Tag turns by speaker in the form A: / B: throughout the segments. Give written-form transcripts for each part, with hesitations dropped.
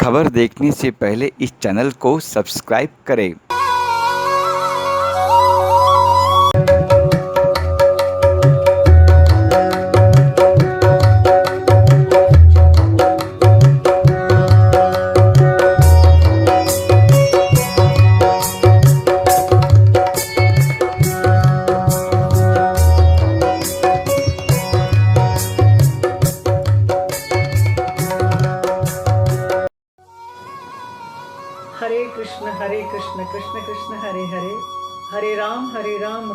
A: खबर देखने से पहले इस चैनल को सब्सक्राइब करें।
B: हरे कृष्ण कृष्ण कृष्ण हरे हरे, हरे राम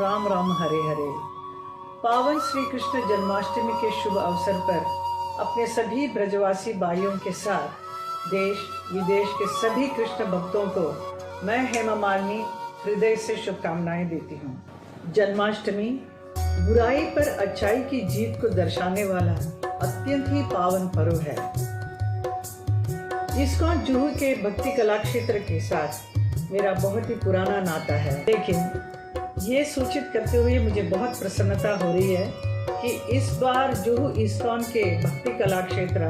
B: राम राम हरे हरे। पावन श्री कृष्ण जन्माष्टमी के शुभ अवसर पर अपने सभी ब्रजवासी भाइयों के साथ देश विदेश के सभी कृष्ण भक्तों को मैं हेमा मालिनी हृदय से शुभकामनाएं देती हूँ। जन्माष्टमी बुराई पर अच्छाई की जीत को दर्शाने वाला अत्यंत ही पावन पर्व है। इस्कॉन जुहू के भक्ति कला क्षेत्र के साथ मेरा बहुत ही पुराना नाता है, लेकिन ये सूचित करते हुए मुझे बहुत प्रसन्नता हो रही है कि इस बार जुहू इस्कॉन के भक्ति कला क्षेत्र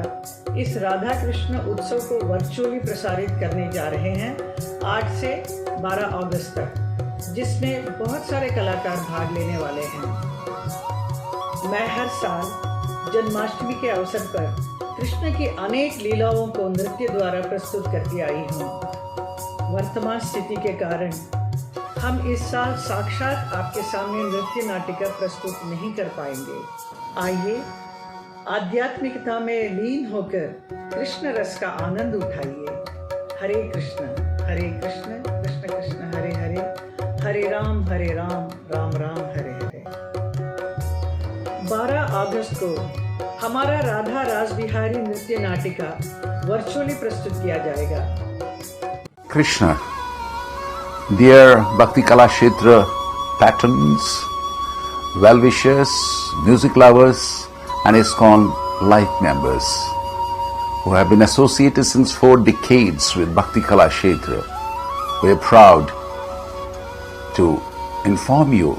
B: इस राधा कृष्ण उत्सव को वर्चुअली प्रसारित करने जा रहे हैं 8 से 12 अगस्त तक, जिसमें बहुत सारे कलाकार भाग लेने वाले हैं। मैं हर साल जन्माष्टमी के अवसर पर कृष्ण की अनेक लीलाओं को नृत्य द्वारा प्रस्तुत करती आई हूँ। वर्तमान स्थिति के कारण हम इस साल साक्षात आपके सामने नृत्य नाटिका प्रस्तुत नहीं कर पाएंगे। आइए आध्यात्मिकता में लीन होकर कृष्ण रस का आनंद उठाइए। हरे कृष्ण कृष्ण कृष्ण हरे हरे, हरे राम राम राम हरे हरे। 12 अगस्त को हमारा राधा रास बिहारी नृत्य नाटिका वर्चुअली प्रस्तुत किया जाएगा।
C: Krishna, dear Bhakti Kala Kshetra patrons, well-wishers, music lovers and ISKCON life members who have been associated since 4 decades with Bhakti Kala Kshetra, we are proud to inform you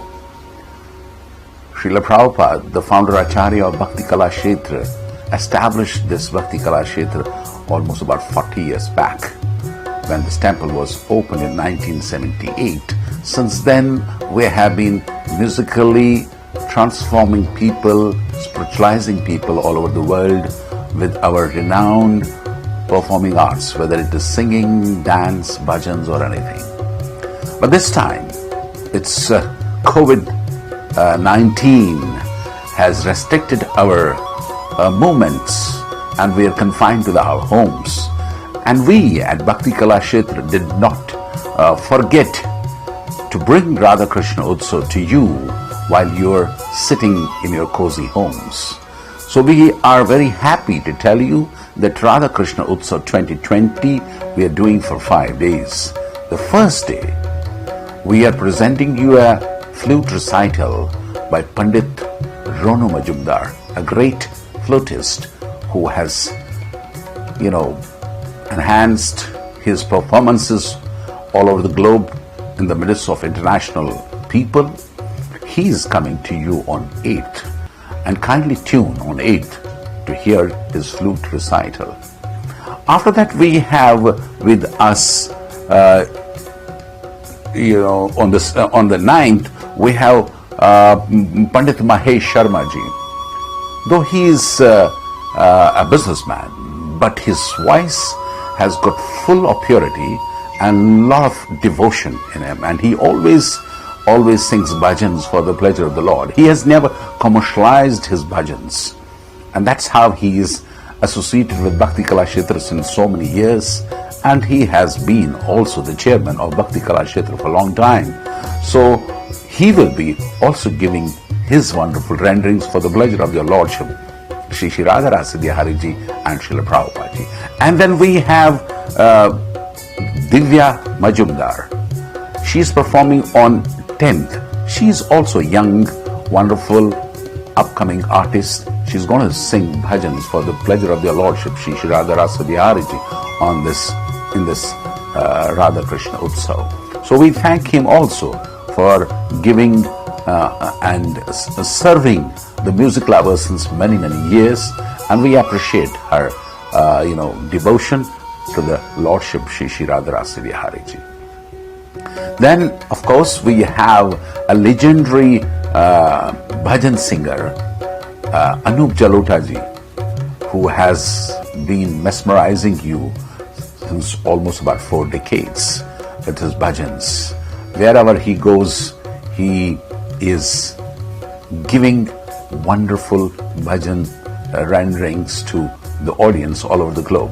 C: Srila Prabhupada, the founder Acharya of Bhakti Kala Kshetra, established this Bhakti Kala Kshetra almost about 40 years back, when this temple was opened in 1978. Since then, we have been musically transforming people, spiritualizing people all over the world with our renowned performing arts, whether it is singing, dance, bhajans or anything. But this time, it's COVID-19 has restricted our movements and we are confined to our homes. And we at Bhakti Kala Kshetra did not forget to bring Radha Krishna Utsav to you while you're sitting in your cozy homes. So we are very happy to tell you that Radha Krishna Utsav 2020 we are doing for 5 days. The first day, we are presenting you a flute recital by Pandit Ronu Majumdar, a great flutist who has, enhanced his performances all over the globe in the midst of international people. He is coming to you on 8th, and kindly tune on 8th to hear his flute recital. After that, we have with us, on the 9th, we have Pandit Mahesh Sharma ji. Though he is a businessman, but his voice has got full of purity and lot of devotion in him, and he always sings bhajans for the pleasure of the Lord. He has never commercialized his bhajans, and that's how he is associated with Bhakti Kala Kshetra since so many years, and he has been also the chairman of Bhakti Kala Kshetra for a long time. So he will be also giving his wonderful renderings for the pleasure of your Lordship, Shri Radha Rasa Bihari ji and Srila Prabhupada ji. And then we have Divya Majumdar. She is performing on 10th. She is also a young, wonderful, upcoming artist. She's going to sing bhajans for the pleasure of their Lordship, Shri Radha Rasa Bihari ji, in this Radha Krishna Utsav. So we thank him also for giving and serving the music lovers since many years, and we appreciate her devotion to the Lordship Shri Shri Radharasa Vihari Ji. Then, of course, we have a legendary bhajan singer, Anup Jalota Ji, who has been mesmerizing you since almost about 4 decades with his bhajans. Wherever he goes, he is giving wonderful bhajan renderings to the audience all over the globe.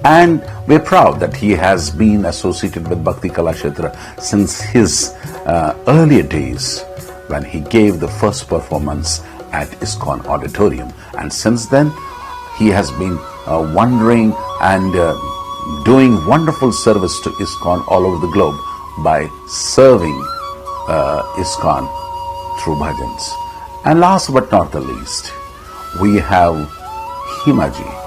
C: And we're proud that he has been associated with Bhakti Kalakshetra since his earlier days when he gave the first performance at ISKCON Auditorium. And since then, he has been wandering and doing wonderful service to ISKCON all over the globe by serving ISKCON through bhajans. And last but not the least, we have Himaji,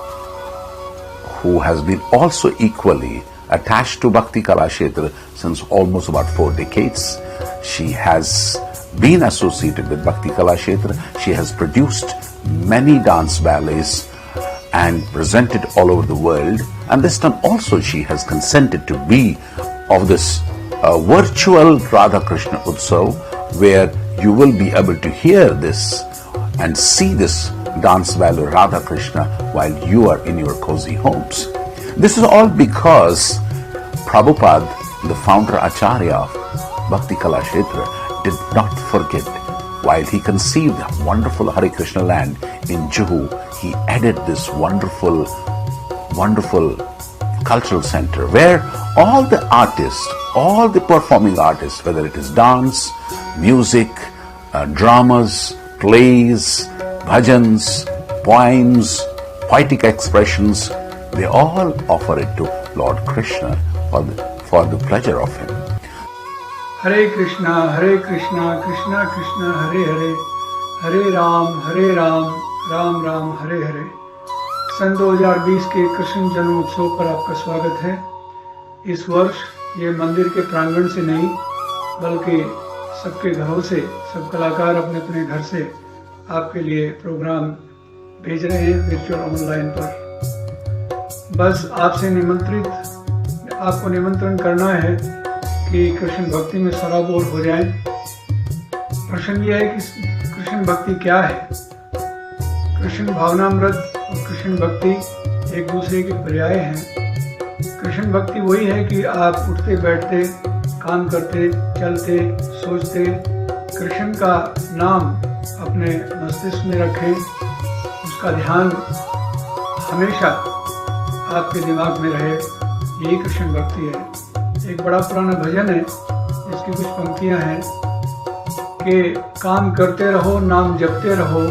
C: who has been also equally attached to Bhakti Kalakshetra since almost about 4 decades. She has been associated with Bhakti Kalakshetra. She has produced many dance ballets and presented all over the world. And this time also she has consented to be of this virtual Radha Krishna Utsav, where you will be able to hear this and see this dance ballet Radha Krishna while you are in your cozy homes. This is all because Prabhupada, the founder Acharya of Bhakti Kalakshetra, did not forget, while he conceived the wonderful Hare Krishna land in Juhu, he added this wonderful cultural center where all the artists, all the performing artists, whether it is dance, music, dramas, plays, bhajans, poems, poetic expressions, they all offer it to Lord Krishna for the pleasure of him.
D: Hare Krishna, Krishna Krishna, Hare Hare, Hare Ram, Ram Ram, Hare Hare। सन 2020 के कृष्ण जन्म उत्सव पर आपका स्वागत है। इस वर्ष ये मंदिर के प्रांगण से नहीं, बल्कि सबके घरों से, सब कलाकार अपने अपने घर से आपके लिए प्रोग्राम भेज रहे हैं वर्चुअल ऑनलाइन पर। बस आपको निमंत्रण करना है कि कृष्ण भक्ति में सराबोर हो जाएं। प्रश्न यह है कि कृष्ण भक्ति क्या है। कृष्ण भावनामृत और कृष्ण भक्ति एक दूसरे के पर्याय हैं। कृष्ण भक्ति वही है कि आप उठते बैठते, काम करते, चलते, सोचते कृष्ण का नाम अपने मस्तिष्क में रखें, उसका ध्यान हमेशा आपके दिमाग में रहे, यही कृष्ण भक्ति है। एक बड़ा पुराना भजन है जिसकी कुछ पंक्तियां हैं कि काम करते रहो, नाम जपते रहो,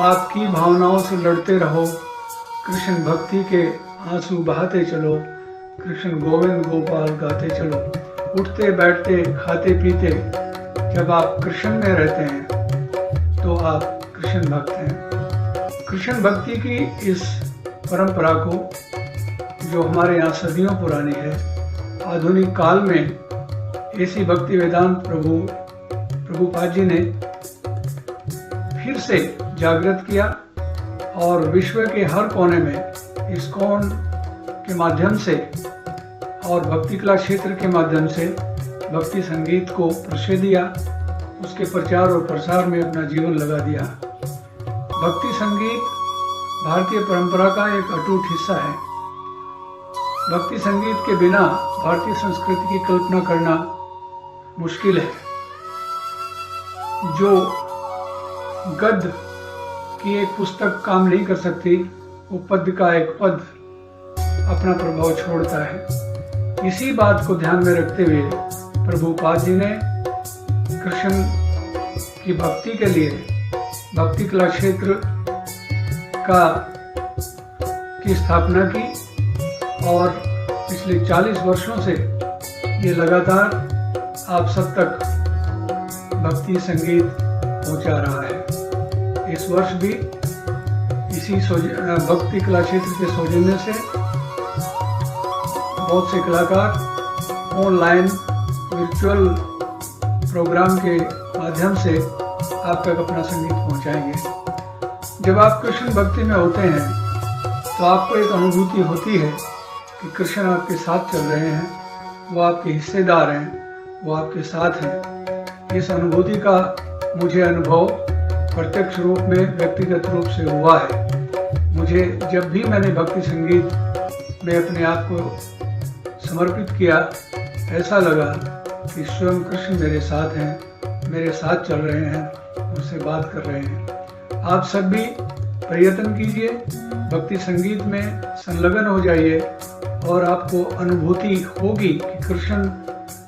D: आपकी भावनाओं से लड़ते रहो, कृष्ण भक्ति के आंसू बहाते चलो, कृष्ण गोविंद गोपाल गाते चलो। उठते बैठते खाते पीते जब आप कृष्ण में रहते हैं तो आप कृष्ण भक्त हैं। कृष्ण भक्ति की इस परंपरा को, जो हमारे यहाँ सदियों पुरानी है, आधुनिक काल में ऐसी भक्ति वेदांत प्रभुपाद जी ने फिर से जागृत किया और विश्व के हर कोने में ISKCON के माध्यम से और भक्ति कला क्षेत्र के माध्यम से भक्ति संगीत को प्रश्रय दिया, उसके प्रचार और प्रसार में अपना जीवन लगा दिया। भक्ति संगीत भारतीय परंपरा का एक अटूट हिस्सा है। भक्ति संगीत के बिना भारतीय संस्कृति की कल्पना करना मुश्किल है। जो गद्य की एक पुस्तक काम नहीं कर सकती, वो पद्य का एक पद अपना प्रभाव छोड़ता है। इसी बात को ध्यान में रखते हुए प्रभुपाद जी ने कृष्ण की भक्ति के लिए भक्ति कला क्षेत्र की स्थापना की और पिछले 40 वर्षों से ये लगातार आप सब तक भक्ति संगीत पहुंचा रहा है। इस वर्ष भी इसी भक्ति कला क्षेत्र के सौजन्य से बहुत से कलाकार ऑनलाइन वर्चुअल प्रोग्राम के माध्यम से आप तक अपना संगीत पहुंचाएंगे। जब आप कृष्ण भक्ति में होते हैं तो आपको एक अनुभूति होती है कि कृष्ण आपके साथ चल रहे हैं, वो आपके हिस्सेदार हैं, वो आपके साथ हैं। इस अनुभूति का मुझे अनुभव प्रत्यक्ष रूप में व्यक्तिगत रूप से हुआ है। मुझे जब भी मैंने भक्ति संगीत में अपने आप को समर्पित किया, ऐसा लगा कि स्वयं कृष्ण मेरे साथ हैं, मेरे साथ चल रहे हैं, मुझसे बात कर रहे हैं। आप सब भी प्रयत्न कीजिए, भक्ति संगीत में संलग्न हो जाइए और आपको अनुभूति होगी कि कृष्ण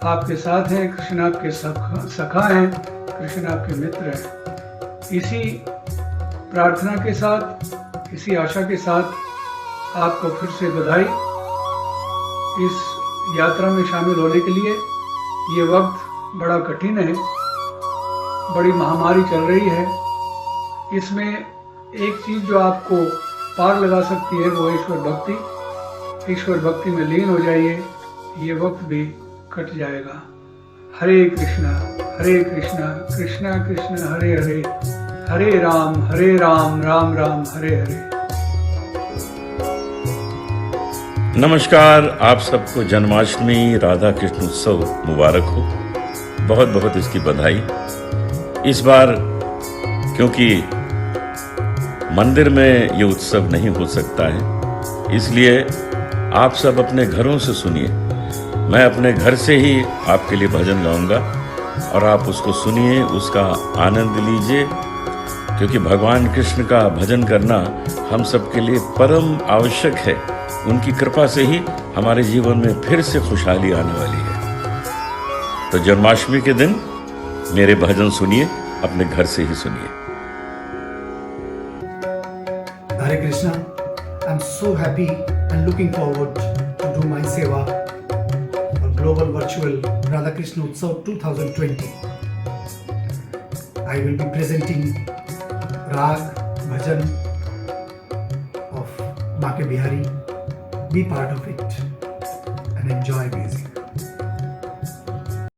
D: आपके साथ हैं, कृष्ण आपके सखा हैं, कृष्ण आपके मित्र हैं। इसी प्रार्थना के साथ, इसी आशा के साथ आपको फिर से बधाई इस यात्रा में शामिल होने के लिए। ये वक्त बड़ा कठिन है, बड़ी महामारी चल रही है। इसमें एक चीज़ जो आपको पार लगा सकती है वो ईश्वर भक्ति। ईश्वर भक्ति में लीन हो जाइए, ये वक्त भी कट जाएगा। हरे कृष्णा कृष्णा कृष्णा हरे हरे, हरे राम राम राम हरे हरे।
E: नमस्कार, आप सबको जन्माष्टमी राधा कृष्ण उत्सव मुबारक हो। बहुत बहुत इसकी बधाई। इस बार क्योंकि मंदिर में ये उत्सव नहीं हो सकता है, इसलिए आप सब अपने घरों से सुनिए। मैं अपने घर से ही आपके लिए भजन गाऊंगा और आप उसको सुनिए, उसका आनंद लीजिए, क्योंकि भगवान कृष्ण का भजन करना हम सबके लिए परम आवश्यक है। उनकी कृपा से ही हमारे जीवन में फिर से खुशहाली आने वाली है। तो जन्माष्टमी के दिन मेरे भजन सुनिए, अपने घर से ही सुनिए।
F: Hare Krishna, I'm so happy and looking forward to do my seva for Global Virtual Radha Krishna Utsav 2020. I will be presenting Rag Bhajan of Bake Bihari. Be part of it and enjoy it.